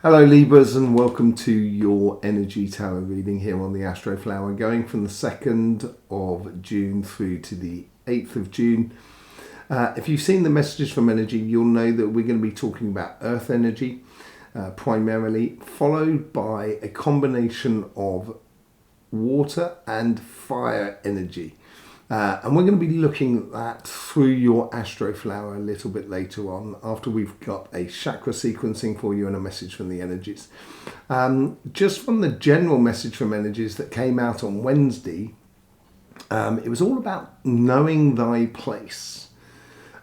Hello Libras, and welcome to your energy tarot reading here on the Astroflower, going from the 2nd of June through to the 8th of June. If you've seen the messages from energy, you'll know that we're going to be talking about earth energy primarily, followed by a combination of water and fire energy. And we're going to be looking at that through your Astroflower a little bit later on, after we've got a chakra sequencing for you and a message from the energies. Just from the general message from energies that came out on Wednesday, it was all about knowing thy place.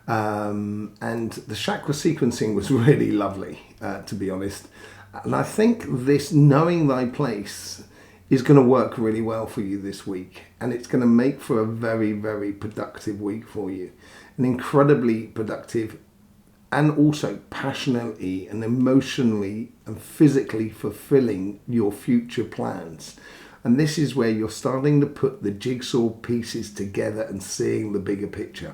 And the chakra sequencing was really lovely, to be honest. And I think this knowing thy place is going to work really well for you this week, and it's going to make for a very, very productive week for you. An incredibly productive and also passionately and emotionally and physically fulfilling your future plans. And this is where you're starting to put the jigsaw pieces together and seeing the bigger picture.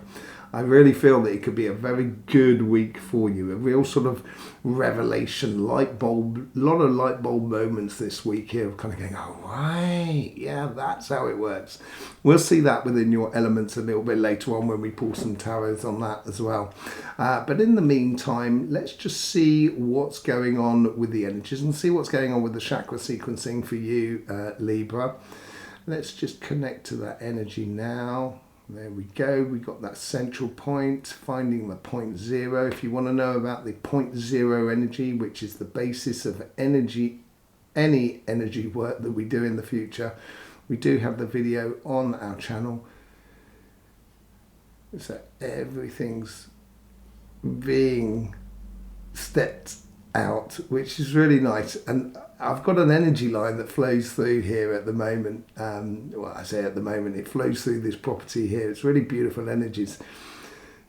I really feel that it could be a very good week for you. A real sort of revelation, light bulb, a lot of light bulb moments this week here of kind of going, oh, right, yeah, that's how it works. We'll see that within your elements a little bit later on when we pull some tarots on that as well. But in the meantime, let's just see what's going on with the energies and see what's going on with the chakra sequencing for you, Libra. Let's just connect to that energy now. There we go. We got that central point, finding the point zero. If you want to know about the point zero energy, which is the basis of energy, any energy work that we do in the future, we do have the video on our channel. So everything's being stepped out, which is really nice. And I've got an energy line that flows through here at the moment. Well, I say at the moment, it flows through this property here. It's really beautiful energies.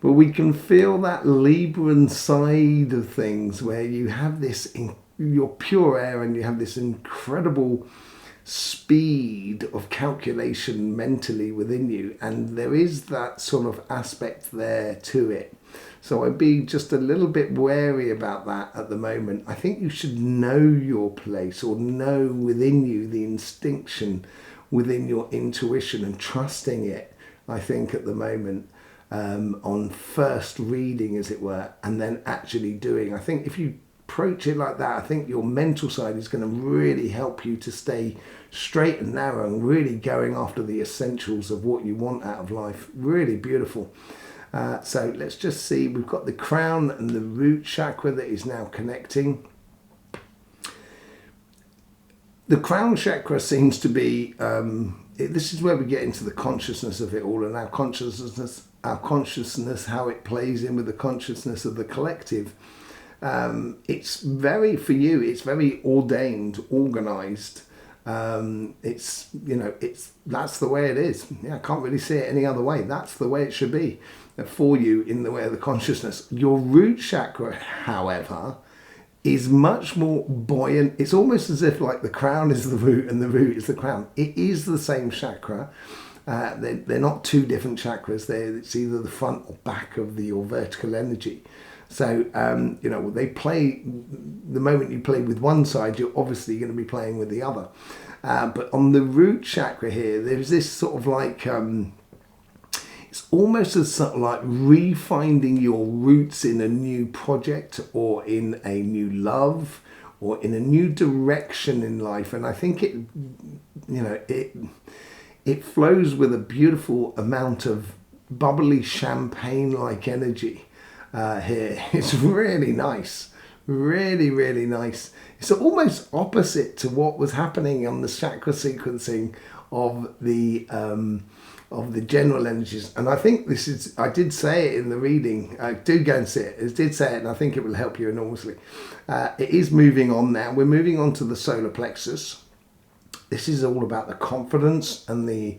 But we can feel that Libran side of things where you have this, your pure air, and you have this incredible speed of calculation mentally within you. And there is that sort of aspect there to it. So I'd be just a little bit wary about that at the moment. I think you should know your place, or know within you the instinction within your intuition and trusting it, I think, at the moment, on first reading, as it were, and then actually doing. I think if you approach it like that, I think your mental side is going to really help you to stay straight and narrow and really going after the essentials of what you want out of life. Really beautiful. So let's just see, we've got the crown and the root chakra that is now connecting. The crown chakra seems to be, this is where we get into the consciousness of it all, and our consciousness, how it plays in with the consciousness of the collective. It's very, for you, it's very ordained, organized. It's, you know, that's the way it is. Yeah, I can't really see it any other way. That's the way it should be for you in the way of the consciousness. Your root chakra, however, is much more buoyant. It's almost as if like the crown is the root and the root is the crown. It is the same chakra. They're not two different chakras. It's either the front or back of your vertical energy. So, you know, they play, the moment you play with one side, you're obviously going to be playing with the other. But on the root chakra here, there's this sort of like, it's almost as sort of like refinding your roots in a new project, or in a new love, or in a new direction in life. And I think it, you know, it flows with a beautiful amount of bubbly champagne-like energy. Here. It's really nice, really, really nice. It's almost opposite to what was happening on the chakra sequencing of the general energies. And I think this is, I did say it in the reading, do go and see it. I did say it, and I think it will help you enormously. It is moving on now. We're moving on to the solar plexus. This is all about the confidence and the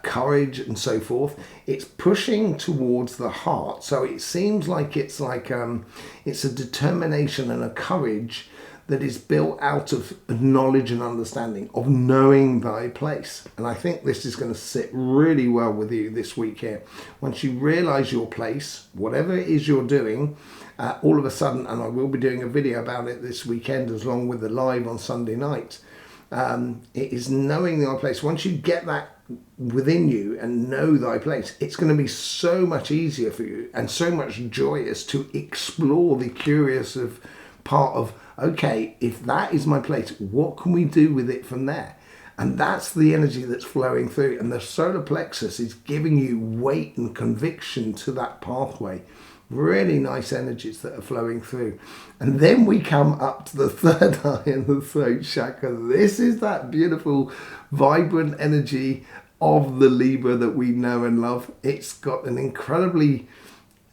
courage and so forth. It's pushing towards the heart. So it seems like it's a determination and a courage that is built out of knowledge and understanding, of knowing thy place. And I think this is going to sit really well with you this week here. Once you realize your place, whatever it is you're doing, all of a sudden, and I will be doing a video about it this weekend along with the live on Sunday night, it is knowing thy place. Once you get that within you and know thy place, it's going to be so much easier for you and so much joyous to explore the curious of part of, okay, if that is my place, what can we do with it from there? And that's the energy that's flowing through, and the solar plexus is giving you weight and conviction to that pathway. Really nice energies that are flowing through. And then we come up to the third eye and the throat chakra. This is that beautiful vibrant energy of the Libra that we know and love. It's got an incredibly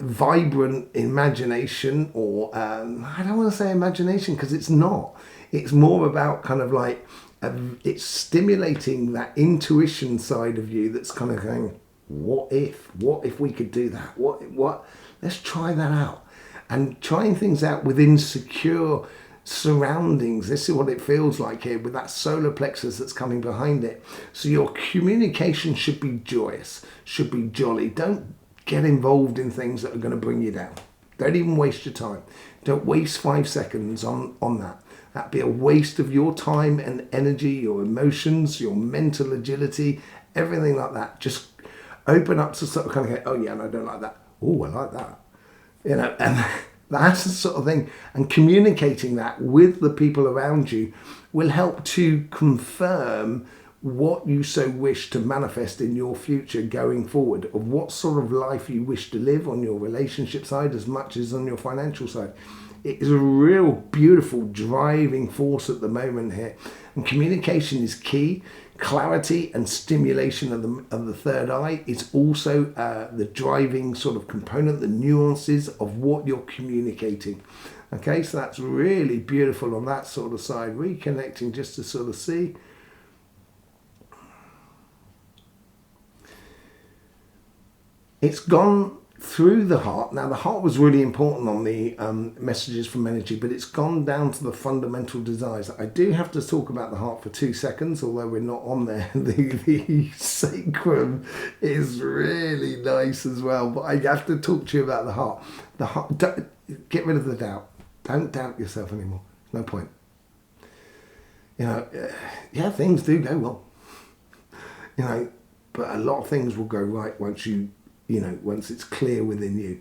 vibrant imagination, or I don't want to say imagination because it's not. It's more about kind of like it's stimulating that intuition side of you that's kind of going, what if we could do that? What let's try that out. And trying things out within secure surroundings. This is what it feels like here with that solar plexus that's coming behind it. So your communication should be joyous, should be jolly. Don't get involved in things that are going to bring you down. Don't even waste your time. Don't waste 5 seconds on that. That'd be a waste of your time and energy, your emotions, your mental agility, everything like that. Just open up to sort of kind of go, oh yeah, and I don't like that. Oh, I like that. You know, and that's the sort of thing. And communicating that with the people around you will help to confirm what you so wish to manifest in your future going forward, of what sort of life you wish to live on your relationship side as much as on your financial side. It is a real beautiful driving force at the moment here. And communication is key. Clarity and stimulation of the third eye is also the driving sort of component, the nuances of what you're communicating. Okay, so that's really beautiful on that sort of side. Reconnecting just to sort of see. It's gone through the heart. Now, the heart was really important on the messages from energy, but it's gone down to the fundamental desires. I do have to talk about the heart for 2 seconds, although we're not on there. The sacrum is really nice as well, but I have to talk to you about the heart. The heart, get rid of the doubt. Don't doubt yourself anymore. No point. You know, yeah, things do go wrong. You know, but a lot of things will go right once once it's clear within you.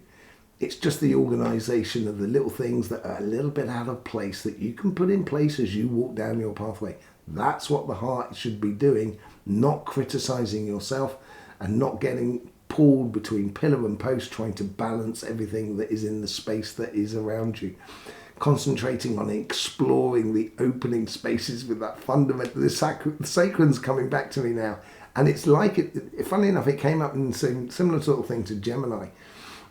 It's just the organisation of the little things that are a little bit out of place that you can put in place as you walk down your pathway. That's what the heart should be doing, not criticising yourself and not getting pulled between pillar and post trying to balance everything that is in the space that is around you. Concentrating on exploring the opening spaces with that fundamental, the sacrum's coming back to me now. And it's like, funny enough, it came up in the similar sort of thing to Gemini.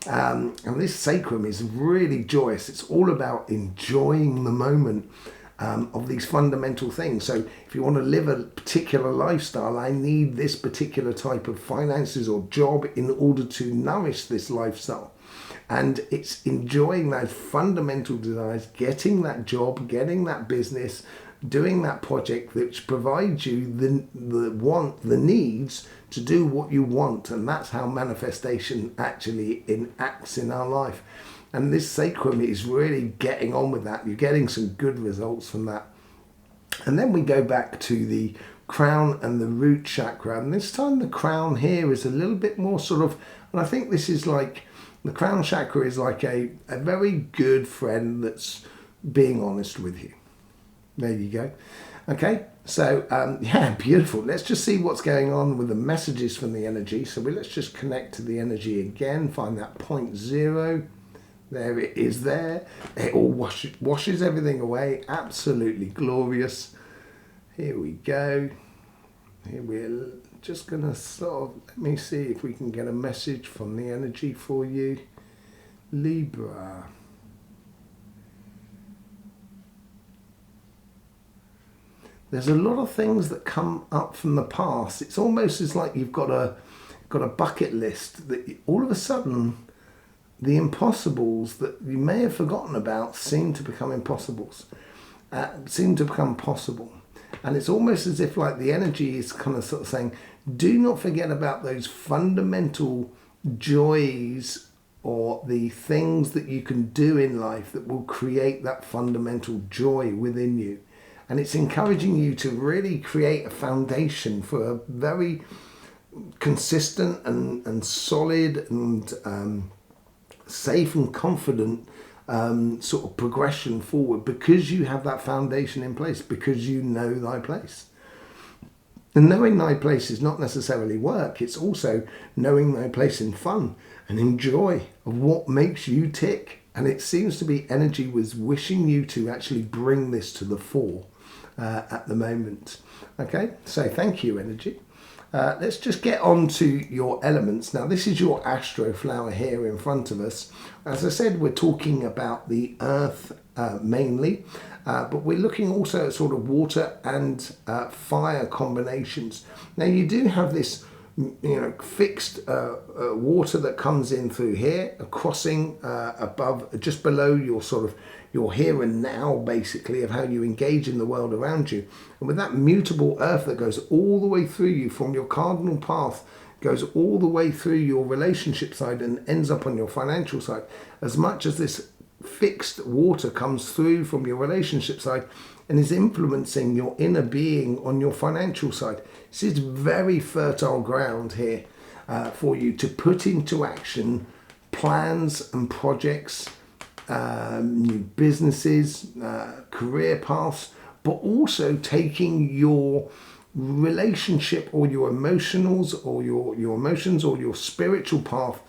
And this sacrum is really joyous. It's all about enjoying the moment of these fundamental things. So if you want to live a particular lifestyle, I need this particular type of finances or job in order to nourish this lifestyle. And it's enjoying those fundamental desires, getting that job, getting that business, doing that project which provides you the needs to do what you want. And that's how manifestation actually enacts in our life. And this sacrum is really getting on with that. You're getting some good results from that. And then we go back to the crown and the root chakra. And this time the crown here is a little bit more sort of, and I think this is like, the crown chakra is like a very good friend that's being honest with you. There you go. Okay, so yeah, beautiful. Let's just see what's going on with the messages from the energy. So let's just connect to the energy again, find that 0. There it is there. It all washes everything away. Absolutely glorious. Here we go. Here we're just going to sort of, let me see if we can get a message from the energy for you. Libra. There's a lot of things that come up from the past. It's almost as like you've got a bucket list that all of a sudden the impossibles that you may have forgotten about seem to become impossibles. seem to become possible. And it's almost as if like the energy is kind of sort of saying, do not forget about those fundamental joys or the things that you can do in life that will create that fundamental joy within you. And it's encouraging you to really create a foundation for a very consistent and solid and safe and confident sort of progression forward, because you have that foundation in place, because you know thy place. And knowing thy place is not necessarily work, it's also knowing thy place in fun and in joy of what makes you tick. And it seems to be energy was wishing you to actually bring this to the fore at the moment. Okay, so thank you, energy. Let's just get on to your elements. Now, this is your Astroflower here in front of us. As I said, we're talking about the earth mainly, but we're looking also at sort of water and fire combinations. Now, you do have this fixed water that comes in through here, crossing above, just below your sort of your here and now, basically, of how you engage in the world around you. And with that mutable earth that goes all the way through you from your cardinal path, goes all the way through your relationship side and ends up on your financial side. As much as this fixed water comes through from your relationship side and is influencing your inner being on your financial side, this is very fertile ground here for you to put into action plans and projects, new businesses, career paths, but also taking your relationship or your emotions or your spiritual path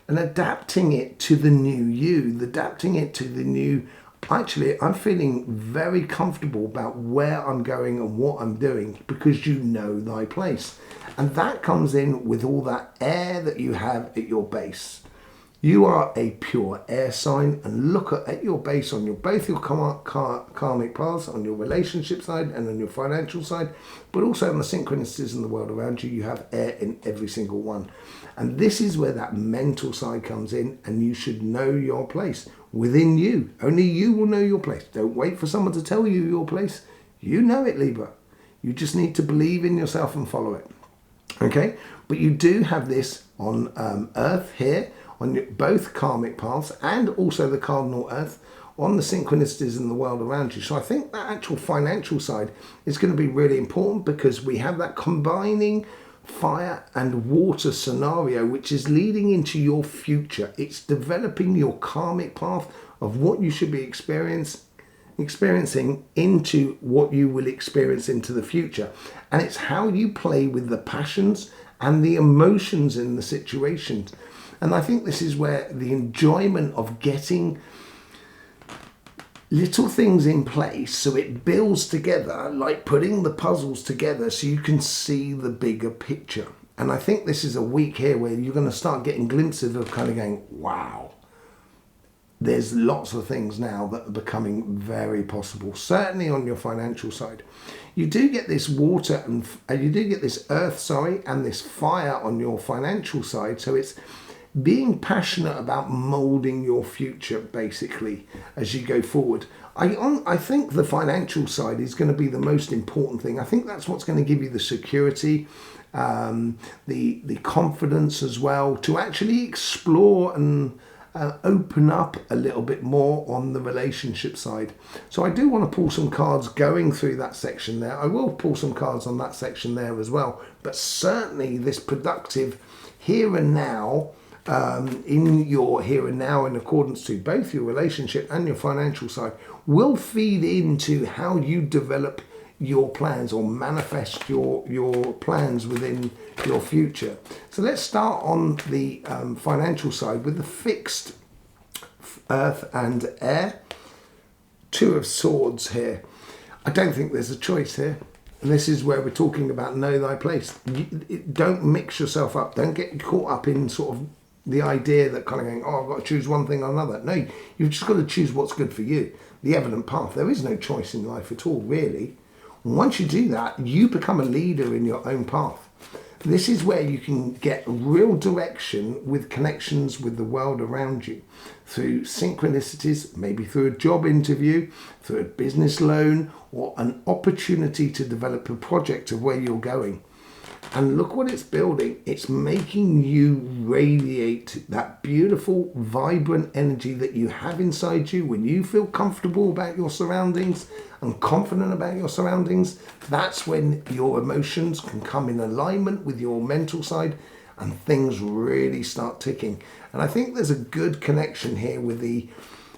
and adapting it to the new you, adapting it to the new. Actually, I'm feeling very comfortable about where I'm going and what I'm doing, because you know thy place. And that comes in with all that air that you have at your base. You are a pure air sign, and look at your base on both your karmic paths, on your relationship side and on your financial side, but also on the synchronicities in the world around you. You have air in every single one. And this is where that mental side comes in, and you should know your place within you. Only you will know your place. Don't wait for someone to tell you your place. You know it, Libra. You just need to believe in yourself and follow it. Okay? But you do have this on Earth here, on both karmic paths and also the cardinal earth, on the synchronicities in the world around you. So I think that actual financial side is going to be really important, because we have that combining fire and water scenario, which is leading into your future. It's developing your karmic path of what you should be experiencing into what you will experience into the future. And it's how you play with the passions and the emotions in the situations. And I think this is where the enjoyment of getting little things in place so it builds together, like putting the puzzles together so you can see the bigger picture. And I think this is a week here where you're going to start getting glimpses of kind of going, wow, there's lots of things now that are becoming very possible, certainly on your financial side. You do get this water and you do get this earth, and this fire on your financial side. So it's being passionate about molding your future, basically, as you go forward. I think the financial side is going to be the most important thing. I think that's what's going to give you the security, the confidence as well, to actually explore and open up a little bit more on the relationship side. So I do want to pull some cards going through that section there. I will pull some cards on that section there as well. But certainly this productive here and now, in your here and now, in accordance to both your relationship and your financial side, will feed into how you develop your plans or manifest your plans within your future. So let's start on the financial side with the fixed earth and air. Two of Swords here. I don't think there's a choice here. And this is where we're talking about know thy place. Don't mix yourself up. Don't get caught up in sort of the idea that kind of going, oh, I've got to choose one thing or another. No, you've just got to choose what's good for you. The evident path. There is no choice in life at all, really. And once you do that, you become a leader in your own path. This is where you can get real direction with connections with the world around you through synchronicities, maybe through a job interview, through a business loan, or an opportunity to develop a project of where you're going. And look what it's building. It's making you radiate that beautiful, vibrant energy that you have inside you. When you feel comfortable about your surroundings and confident about your surroundings, that's when your emotions can come in alignment with your mental side and things really start ticking. And I think there's a good connection here with the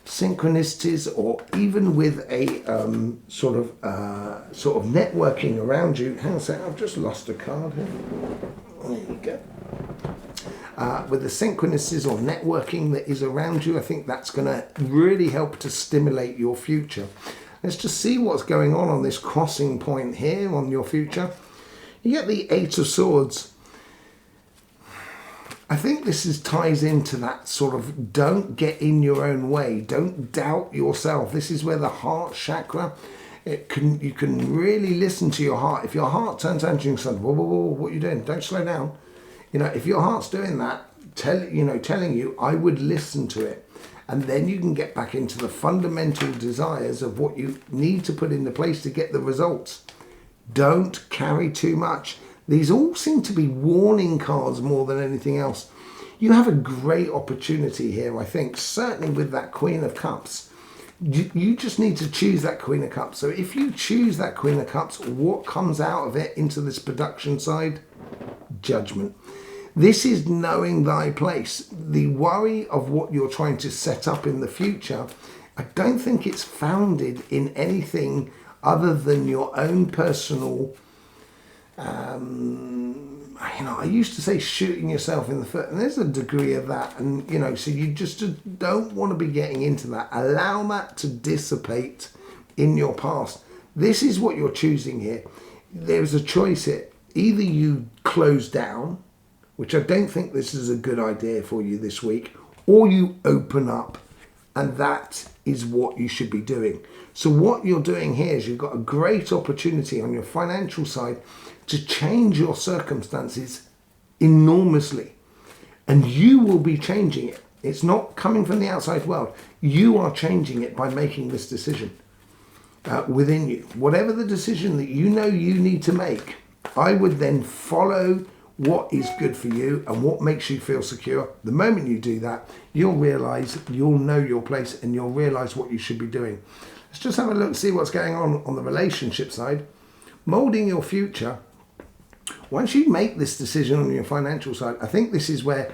synchronicities, or even with a sort of networking around you. Hang on a second, I've just lost a card here. There you go. With the synchronicities or networking that is around you, I think that's going to really help to stimulate your future. Let's just see what's going on this crossing point here on your future. You get the Eight of Swords. I think this ties into that sort of don't get in your own way, don't doubt yourself. This is where the heart chakra, you can really listen to your heart. If your heart turns around to you and says, whoa, whoa, whoa, what are you doing? Don't slow down. If your heart's doing that, telling you, I would listen to it. And then you can get back into the fundamental desires of what you need to put into place to get the results. Don't carry too much. These all seem to be warning cards more than anything else. You have a great opportunity here, I think, certainly with that Queen of Cups. You just need to choose that Queen of Cups. So if you choose that Queen of Cups, what comes out of it into this production side? Judgment. This is knowing thy place. The worry of what you're trying to set up in the future, I don't think it's founded in anything other than your own personal I used to say shooting yourself in the foot, and there's a degree of that, and so you just don't want to be getting into that. Allow that to dissipate in your past. This is what you're choosing here. There's a choice here. Either you close down, which I don't think this is a good idea for you this week, or you open up, and that is what you should be doing. So what you're doing here is you've got a great opportunity on your financial side to change your circumstances enormously. And you will be changing it. It's not coming from the outside world. You are changing it by making this decision within you. Whatever the decision that you know you need to make, I would then follow what is good for you and what makes you feel secure. The moment you do that, you'll realize, you'll know your place, and you'll realize what you should be doing. Let's just have a look, see what's going on the relationship side. Molding your future. Once you make this decision on your financial side, I think this is where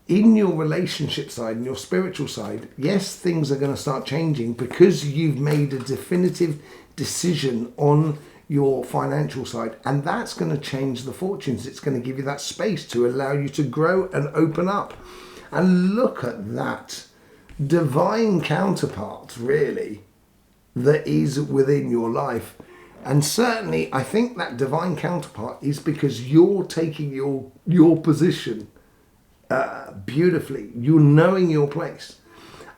in your relationship side and your spiritual side, yes, things are going to start changing because you've made a definitive decision on your financial side, and that's going to change the fortunes. It's going to give you that space to allow you to grow and open up. And look at that divine counterpart, really, that is within your life. And certainly I think that divine counterpart is because you're taking your position beautifully. You're knowing your place,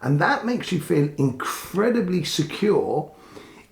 and that makes you feel incredibly secure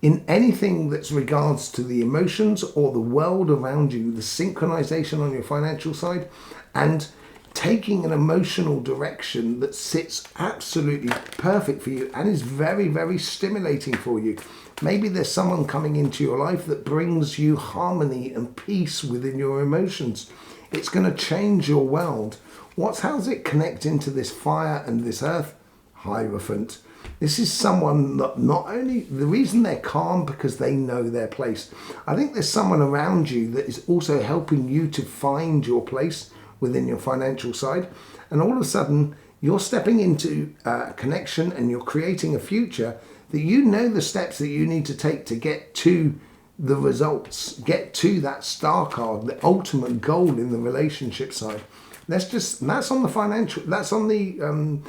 in anything that's regards to the emotions or the world around you, the synchronization on your financial side, and taking an emotional direction that sits absolutely perfect for you and is very, very stimulating for you. Maybe there's someone coming into your life that brings you harmony and peace within your emotions. It's going to change your world. How's it connect into this fire and this earth? Hierophant. This is someone that not only, the reason they're calm because they know their place. I think there's someone around you that is also helping you to find your place within your financial side. And all of a sudden, you're stepping into connection and you're creating a future that you know the steps that you need to take to get to the results, get to that star card, the ultimate goal in the relationship side. That's on the financial, that's on the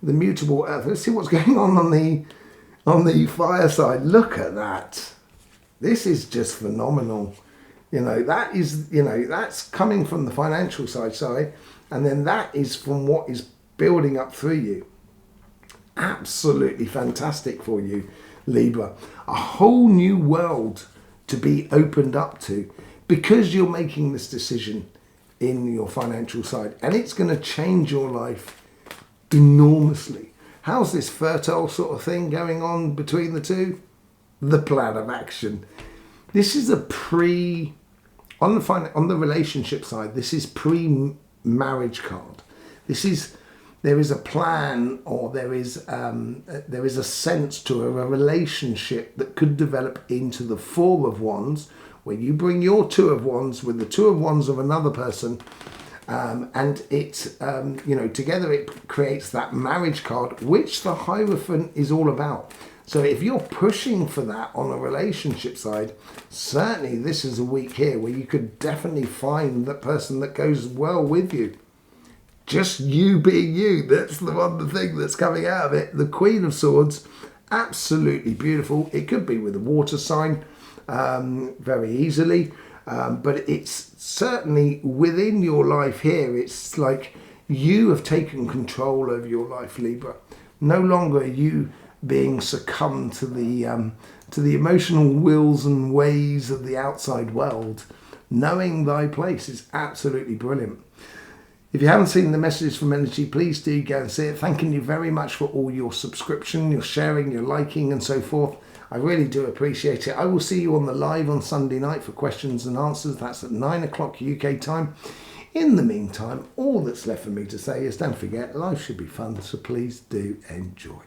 mutable earth. Let's see what's going on the fire side. Look at that. This is just phenomenal. That's coming from the financial side, and then that is from what is building up through you. Absolutely fantastic for you, Libra. A whole new world to be opened up to because you're making this decision. in your financial side, and it's going to change your life enormously. How's this fertile sort of thing going on between the two? The plan of action. This is a on the relationship side, this is pre-marriage card. There is a plan, or there is a sense to a relationship that could develop into the Four of Wands, where you bring your Two of Wands with the Two of Wands of another person, and it's together it creates that marriage card, which the Hierophant is all about. So if you're pushing for that on a relationship side, certainly this is a week here where you could definitely find that person that goes well with you. Just you being you, that's the thing that's coming out of it. The Queen of Swords, absolutely beautiful. It could be with a water sign very easily, but it's certainly within your life here. It's like you have taken control of your life, Libra. No longer are you being succumbed to the emotional wills and ways of the outside world. Knowing thy place is absolutely brilliant. If you haven't seen the messages from Energy, please do go and see it. Thanking you very much for all your subscription, your sharing, your liking and so forth. I really do appreciate it. I will see you on the live on Sunday night for questions and answers. That's at 9 o'clock UK time. In the meantime, all that's left for me to say is don't forget, life should be fun, so please do enjoy.